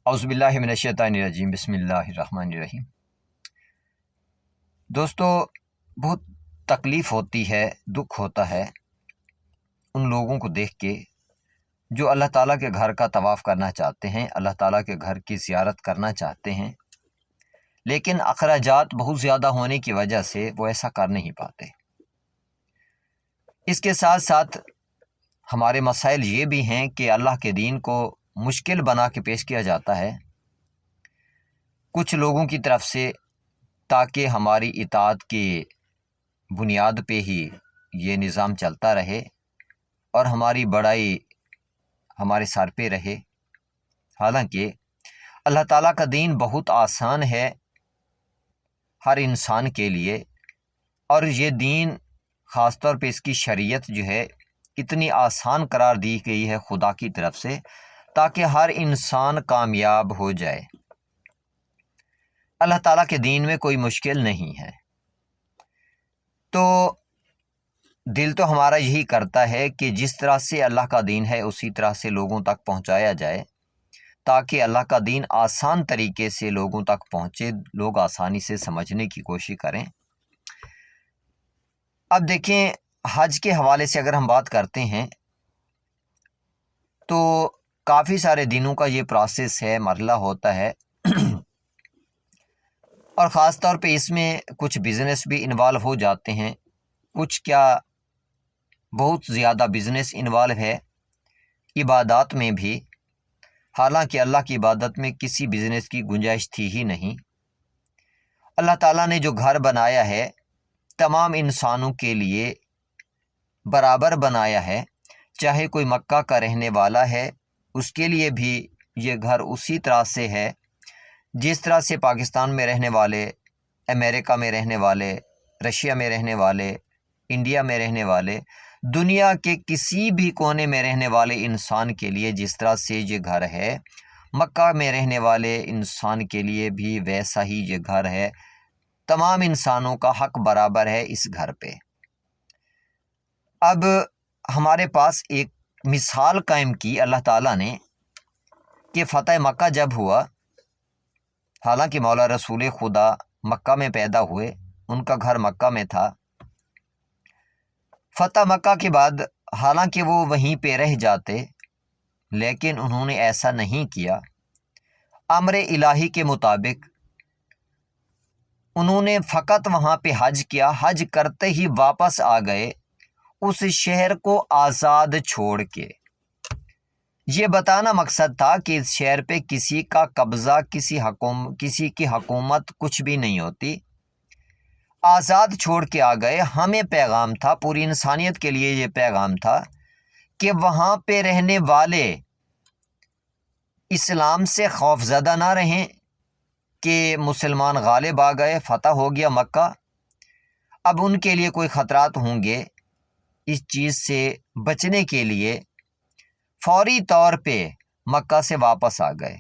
اعوذ باللہ من الشیطان الرجیم، بسم اللہ الرحمن الرحیم۔ دوستو، بہت تکلیف ہوتی ہے، دکھ ہوتا ہے ان لوگوں کو دیکھ کے جو اللہ تعالیٰ کے گھر کا طواف کرنا چاہتے ہیں، اللہ تعالیٰ کے گھر کی زیارت کرنا چاہتے ہیں، لیکن اخراجات بہت زیادہ ہونے کی وجہ سے وہ ایسا کر نہیں پاتے۔ اس کے ساتھ ساتھ ہمارے مسائل یہ بھی ہیں کہ اللہ کے دین کو مشکل بنا کے پیش کیا جاتا ہے کچھ لوگوں کی طرف سے، تاکہ ہماری اطاعت کی بنیاد پہ ہی یہ نظام چلتا رہے اور ہماری بڑائی ہمارے سر پہ رہے۔ حالانکہ اللہ تعالیٰ کا دین بہت آسان ہے ہر انسان کے لیے، اور یہ دین خاص طور پہ اس کی شریعت جو ہے اتنی آسان قرار دی گئی ہے خدا کی طرف سے تاکہ ہر انسان کامیاب ہو جائے۔ اللہ تعالیٰ کے دین میں کوئی مشکل نہیں ہے، تو دل تو ہمارا یہی کرتا ہے کہ جس طرح سے اللہ کا دین ہے اسی طرح سے لوگوں تک پہنچایا جائے تاکہ اللہ کا دین آسان طریقے سے لوگوں تک پہنچے، لوگ آسانی سے سمجھنے کی کوشش کریں۔ اب دیکھیں، حج کے حوالے سے اگر ہم بات کرتے ہیں تو کافی سارے دنوں کا یہ پروسیس ہے، مرحلہ ہوتا ہے، اور خاص طور پہ اس میں کچھ بزنس بھی انوالو ہو جاتے ہیں، کچھ کیا بہت زیادہ بزنس انوالو ہے عبادات میں بھی، حالانکہ اللہ کی عبادت میں کسی بزنس کی گنجائش تھی ہی نہیں۔ اللہ تعالیٰ نے جو گھر بنایا ہے تمام انسانوں کے لیے برابر بنایا ہے، چاہے کوئی مکہ کا رہنے والا ہے اس کے لیے بھی یہ گھر اسی طرح سے ہے جس طرح سے پاکستان میں رہنے والے، امریکہ میں رہنے والے، رشیا میں رہنے والے، انڈیا میں رہنے والے، دنیا کے کسی بھی کونے میں رہنے والے انسان کے لیے جس طرح سے یہ گھر ہے، مکہ میں رہنے والے انسان کے لیے بھی ویسا ہی یہ گھر ہے۔ تمام انسانوں کا حق برابر ہے اس گھر پہ۔ اب ہمارے پاس ایک مثال قائم کی اللہ تعالیٰ نے کہ فتح مکہ جب ہوا، حالانکہ مولا رسول خدا مکہ میں پیدا ہوئے، ان کا گھر مکہ میں تھا، فتح مکہ کے بعد حالانکہ وہ وہیں پہ رہ جاتے لیکن انہوں نے ایسا نہیں کیا۔ امر الہی کے مطابق انہوں نے فقط وہاں پہ حج کیا، حج کرتے ہی واپس آ گئے اس شہر کو آزاد چھوڑ کے۔ یہ بتانا مقصد تھا کہ اس شہر پہ کسی کا قبضہ، کسی کی حکومت کچھ بھی نہیں ہوتی، آزاد چھوڑ کے آ گئے۔ ہمیں پیغام تھا، پوری انسانیت کے لیے یہ پیغام تھا کہ وہاں پہ رہنے والے اسلام سے خوف زدہ نہ رہیں کہ مسلمان غالب آ گئے، فتح ہو گیا مکہ، اب ان کے لیے کوئی خطرات ہوں گے۔ اس چیز سے بچنے کے لیے فوری طور پہ مکہ سے واپس آ گئے۔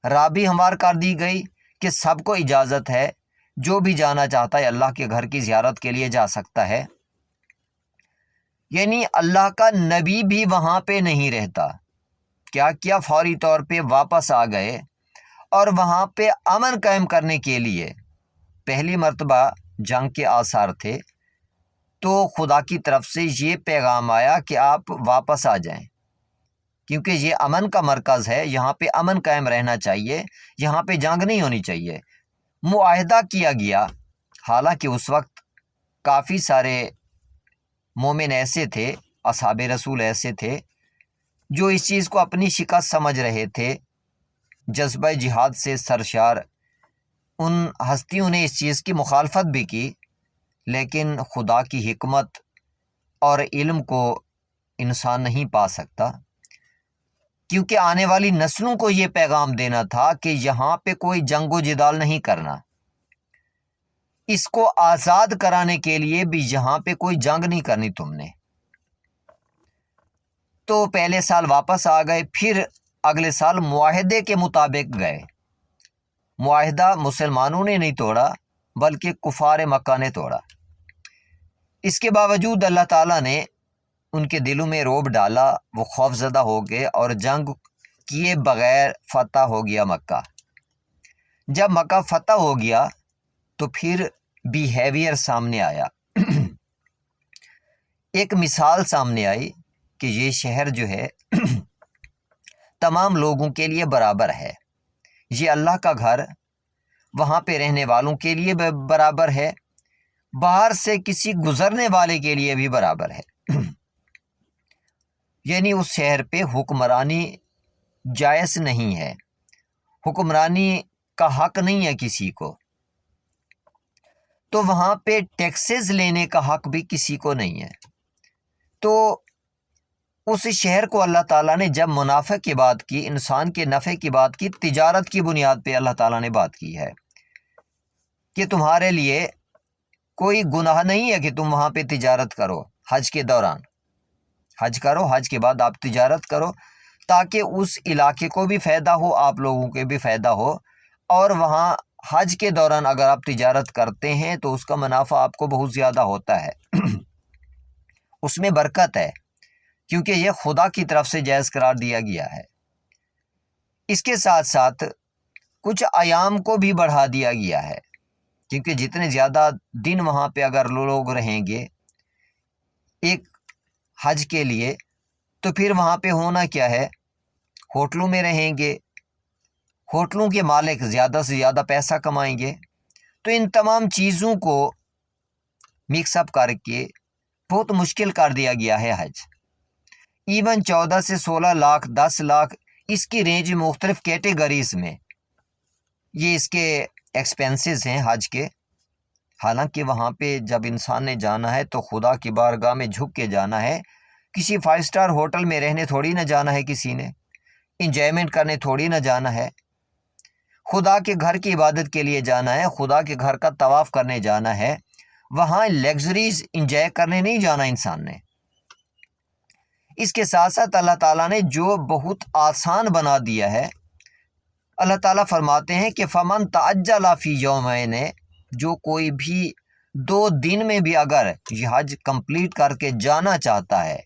راہ بھی ہموار کر دی گئی کہ سب کو اجازت ہے، جو بھی جانا چاہتا ہے اللہ کے گھر کی زیارت کے لیے جا سکتا ہے، یعنی اللہ کا نبی بھی وہاں پہ نہیں رہتا۔ کیا فوری طور پہ واپس آ گئے، اور وہاں پہ امن قائم کرنے کے لیے پہلی مرتبہ جنگ کے آثار تھے، تو خدا کی طرف سے یہ پیغام آیا کہ آپ واپس آ جائیں، کیونکہ یہ امن کا مرکز ہے، یہاں پہ امن قائم رہنا چاہیے، یہاں پہ جنگ نہیں ہونی چاہیے۔ معاہدہ کیا گیا، حالانکہ اس وقت کافی سارے مومن ایسے تھے، اصحاب رسول ایسے تھے جو اس چیز کو اپنی شکست سمجھ رہے تھے، جذبہ جہاد سے سرشار ان ہستیوں نے اس چیز کی مخالفت بھی کی، لیکن خدا کی حکمت اور علم کو انسان نہیں پا سکتا، کیونکہ آنے والی نسلوں کو یہ پیغام دینا تھا کہ یہاں پہ کوئی جنگ و جدال نہیں کرنا، اس کو آزاد کرانے کے لیے بھی یہاں پہ کوئی جنگ نہیں کرنی تم نے۔ تو پہلے سال واپس آ گئے، پھر اگلے سال معاہدے کے مطابق گئے۔ معاہدہ مسلمانوں نے نہیں توڑا بلکہ کفار مکہ نے توڑا۔ اس کے باوجود اللہ تعالیٰ نے ان کے دلوں میں رعب ڈالا، وہ خوف زدہ ہو گئے اور جنگ کیے بغیر فتح ہو گیا مکہ۔ جب مکہ فتح ہو گیا تو پھر بیہیویئر سامنے آیا، ایک مثال سامنے آئی کہ یہ شہر جو ہے تمام لوگوں کے لیے برابر ہے، یہ اللہ کا گھر وہاں پہ رہنے والوں کے لیے برابر ہے، باہر سے کسی گزرنے والے کے لیے بھی برابر ہے۔ یعنی اس شہر پہ حکمرانی جائز نہیں ہے، حکمرانی کا حق نہیں ہے کسی کو، تو وہاں پہ ٹیکسز لینے کا حق بھی کسی کو نہیں ہے۔ تو اس شہر کو اللہ تعالیٰ نے جب منافع کی بات کی، انسان کے نفع کی بات کی، تجارت کی بنیاد پہ اللہ تعالیٰ نے بات کی ہے کہ تمہارے لیے کوئی گناہ نہیں ہے کہ تم وہاں پہ تجارت کرو، حج کے دوران حج کرو، حج کے بعد آپ تجارت کرو، تاکہ اس علاقے کو بھی فائدہ ہو، آپ لوگوں کے بھی فائدہ ہو، اور وہاں حج کے دوران اگر آپ تجارت کرتے ہیں تو اس کا منافع آپ کو بہت زیادہ ہوتا ہے، اس میں برکت ہے، کیونکہ یہ خدا کی طرف سے جائز قرار دیا گیا ہے۔ اس کے ساتھ ساتھ کچھ ایام کو بھی بڑھا دیا گیا ہے، کیونکہ جتنے زیادہ دن وہاں پہ اگر لوگ رہیں گے ایک حج کے لیے، تو پھر وہاں پہ ہونا کیا ہے، ہوٹلوں میں رہیں گے، ہوٹلوں کے مالک زیادہ سے زیادہ پیسہ کمائیں گے، تو ان تمام چیزوں کو مکس اپ کر کے بہت مشکل کر دیا گیا ہے حج۔ ایون 14 سے 16 لاکھ 10 لاکھ اس کی رینج مختلف کیٹیگریز میں یہ اس کے ایکسپینسز ہیں حج کے۔ حالانکہ وہاں پہ جب انسان نے جانا ہے تو خدا کی بارگاہ میں جھک کے جانا ہے، کسی 5 اسٹار ہوٹل میں رہنے تھوڑی نہ جانا ہے، کسی نے انجوائمنٹ کرنے تھوڑی نہ جانا ہے، خدا کے گھر کی عبادت کے لیے جانا ہے، خدا کے گھر کا طواف کرنے جانا ہے، وہاں لیگزریز انجوائے کرنے نہیں جانا انسان نے۔ اس کے ساتھ ساتھ اللہ تعالیٰ نے جو بہت آسان بنا دیا ہے، اللہ تعالیٰ فرماتے ہیں کہ فمن تعجل فی یومین، جو کوئی بھی 2 دن میں بھی اگر یہ حج کمپلیٹ کر کے جانا چاہتا ہے،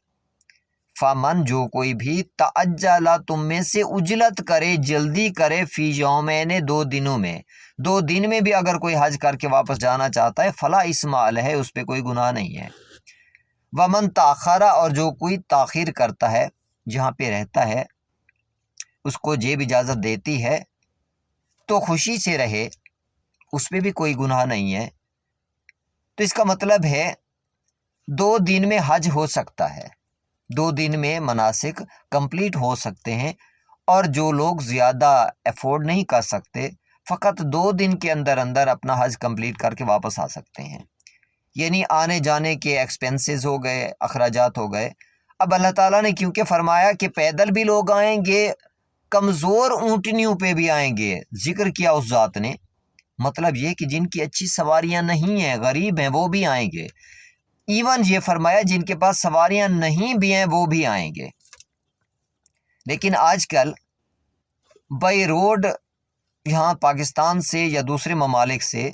فمن جو کوئی بھی تعجل تم میں سے عجلت کرے، جلدی کرے، فی یومین 2 دنوں میں، 2 دن میں بھی اگر کوئی حج کر کے واپس جانا چاہتا ہے، فلا اسم علیہ، اس پہ کوئی گناہ نہیں ہے۔ ومن تاخر، اور جو کوئی تاخیر کرتا ہے، جہاں پہ رہتا ہے اس کو جیب اجازت دیتی ہے تو خوشی سے رہے، اس پہ بھی کوئی گناہ نہیں ہے۔ تو اس کا مطلب ہے 2 دن میں حج ہو سکتا ہے، 2 دن میں مناسک کمپلیٹ ہو سکتے ہیں، اور جو لوگ زیادہ افورڈ نہیں کر سکتے فقط 2 دن کے اندر اندر اپنا حج کمپلیٹ کر کے واپس آ سکتے ہیں، یعنی آنے جانے کے ایکسپینسز ہو گئے، اخراجات ہو گئے۔ اب اللہ تعالیٰ نے کیونکہ فرمایا کہ پیدل بھی لوگ آئیں گے، کمزور اونٹنیوں پہ بھی آئیں گے، ذکر کیا اس ذات نے، مطلب یہ کہ جن کی اچھی سواریاں نہیں ہیں، غریب ہیں، وہ بھی آئیں گے۔ ایون یہ فرمایا جن کے پاس سواریاں نہیں بھی ہیں وہ بھی آئیں گے۔ لیکن آج کل بائی روڈ یہاں پاکستان سے یا دوسرے ممالک سے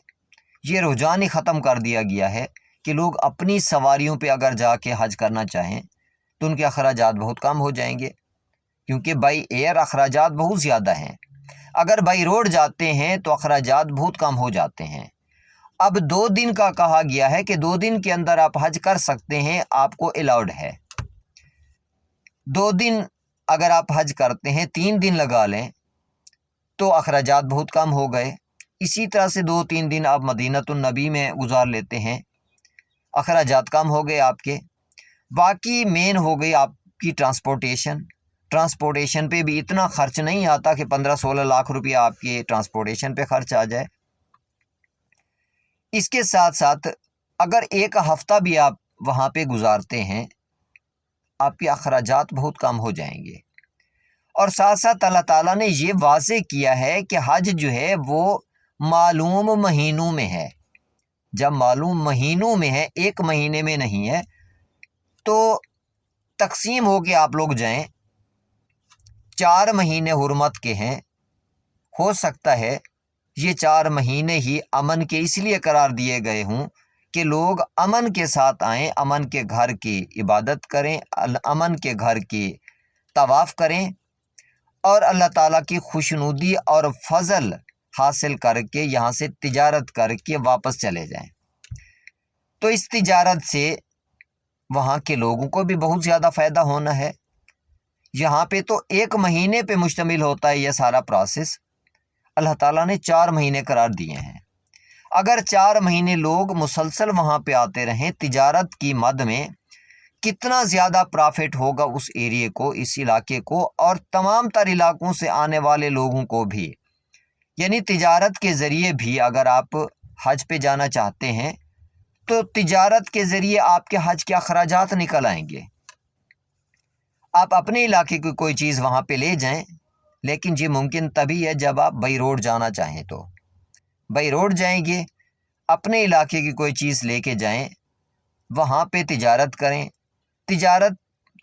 یہ رجحان ہی ختم کر دیا گیا ہے کہ لوگ اپنی سواریوں پہ اگر جا کے حج کرنا چاہیں تو ان کے اخراجات بہت کم ہو جائیں گے، کیونکہ بائی ایئر اخراجات بہت زیادہ ہیں، اگر بائی روڈ جاتے ہیں تو اخراجات بہت کم ہو جاتے ہیں۔ اب 2 دن کا کہا گیا ہے کہ 2 دن کے اندر آپ حج کر سکتے ہیں، آپ کو الاؤڈ ہے۔ 2 دن اگر آپ حج کرتے ہیں، 3 دن لگا لیں تو اخراجات بہت کم ہو گئے۔ اسی طرح سے 2-3 دن آپ مدینۃ النبی میں گزار لیتے ہیں، اخراجات کم ہو گئے آپ کے۔ باقی مین ہو گئی آپ کی ٹرانسپورٹیشن پہ بھی اتنا خرچ نہیں آتا کہ 15-16 لاکھ روپیہ آپ کے ٹرانسپورٹیشن پہ خرچ آ جائے۔ اس کے ساتھ ساتھ اگر 1 ہفتہ بھی آپ وہاں پہ گزارتے ہیں، آپ کے اخراجات بہت کم ہو جائیں گے۔ اور ساتھ ساتھ اللہ تعالیٰ نے یہ واضح کیا ہے کہ حج جو ہے وہ معلوم مہینوں میں ہے۔ جب معلوم مہینوں میں ہے، 1 مہینے میں نہیں ہے، تو تقسیم ہو کے آپ لوگ جائیں۔ 4 مہینے حرمت کے ہیں، ہو سکتا ہے یہ 4 مہینے ہی امن کے اس لیے قرار دیے گئے ہوں کہ لوگ امن کے ساتھ آئیں، امن کے گھر کی عبادت کریں، امن کے گھر کی طواف کریں، اور اللہ تعالیٰ کی خوشنودی اور فضل حاصل کر کے یہاں سے تجارت کر کے واپس چلے جائیں۔ تو اس تجارت سے وہاں کے لوگوں کو بھی بہت زیادہ فائدہ ہونا ہے۔ یہاں پہ تو 1 مہینے پہ مشتمل ہوتا ہے یہ سارا پروسیس، اللہ تعالیٰ نے 4 مہینے قرار دیے ہیں۔ اگر 4 مہینے لوگ مسلسل وہاں پہ آتے رہیں تجارت کی مد میں، کتنا زیادہ پرافٹ ہوگا اس ایریے کو، اس علاقے کو، اور تمام تر علاقوں سے آنے والے لوگوں کو بھی۔ یعنی تجارت کے ذریعے بھی اگر آپ حج پہ جانا چاہتے ہیں تو تجارت کے ذریعے آپ کے حج کے اخراجات نکل آئیں گے۔ آپ اپنے علاقے کی کوئی چیز وہاں پہ لے جائیں، لیکن یہ ممکن تبھی ہے جب آپ بائی روڈ جانا چاہیں تو بائی روڈ جائیں گے، اپنے علاقے کی کوئی چیز لے کے جائیں، وہاں پہ تجارت کریں، تجارت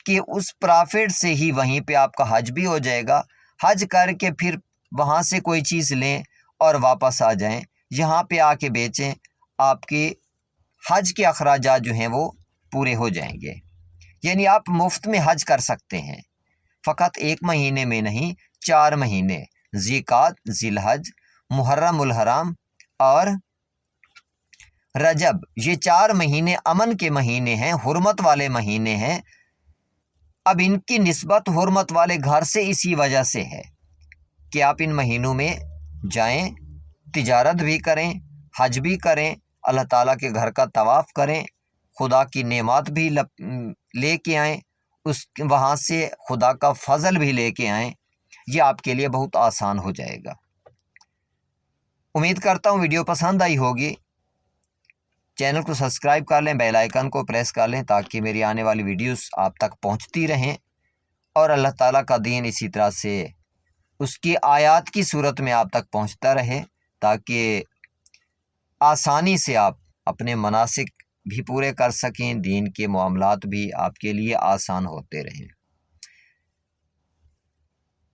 کے اس پرافٹ سے ہی وہیں پہ آپ کا حج بھی ہو جائے گا۔ حج کر کے پھر وہاں سے کوئی چیز لیں اور واپس آ جائیں، یہاں پہ آ کے بیچیں، آپ کے حج کے اخراجات جو ہیں وہ پورے ہو جائیں گے۔ یعنی آپ مفت میں حج کر سکتے ہیں، فقط 1 مہینے میں نہیں، 4 مہینے، ذی-قعدہ، ذی الحج، محرم الحرام اور رجب، یہ 4 مہینے امن کے مہینے ہیں، حرمت والے مہینے ہیں۔ اب ان کی نسبت حرمت والے گھر سے اسی وجہ سے ہے کہ آپ ان مہینوں میں جائیں، تجارت بھی کریں، حج بھی کریں، اللہ تعالیٰ کے گھر کا طواف کریں، خدا کی نعمات بھی لے کے آئیں، وہاں سے خدا کا فضل بھی لے کے آئیں۔ یہ آپ کے لیے بہت آسان ہو جائے گا۔ امید کرتا ہوں ویڈیو پسند آئی ہوگی۔ چینل کو سبسکرائب کر لیں، بیل آئیکن کو پریس کر لیں تاکہ میری آنے والی ویڈیوز آپ تک پہنچتی رہیں، اور اللہ تعالیٰ کا دین اسی طرح سے اس کی آیات کی صورت میں آپ تک پہنچتا رہے، تاکہ آسانی سے آپ اپنے مناسک بھی پورے کر سکیں، دین کے معاملات بھی آپ کے لیے آسان ہوتے رہیں۔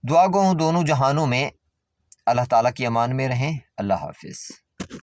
دعا گو ہوں دونوں جہانوں میں اللہ تعالیٰ کی امان میں رہیں۔ اللہ حافظ۔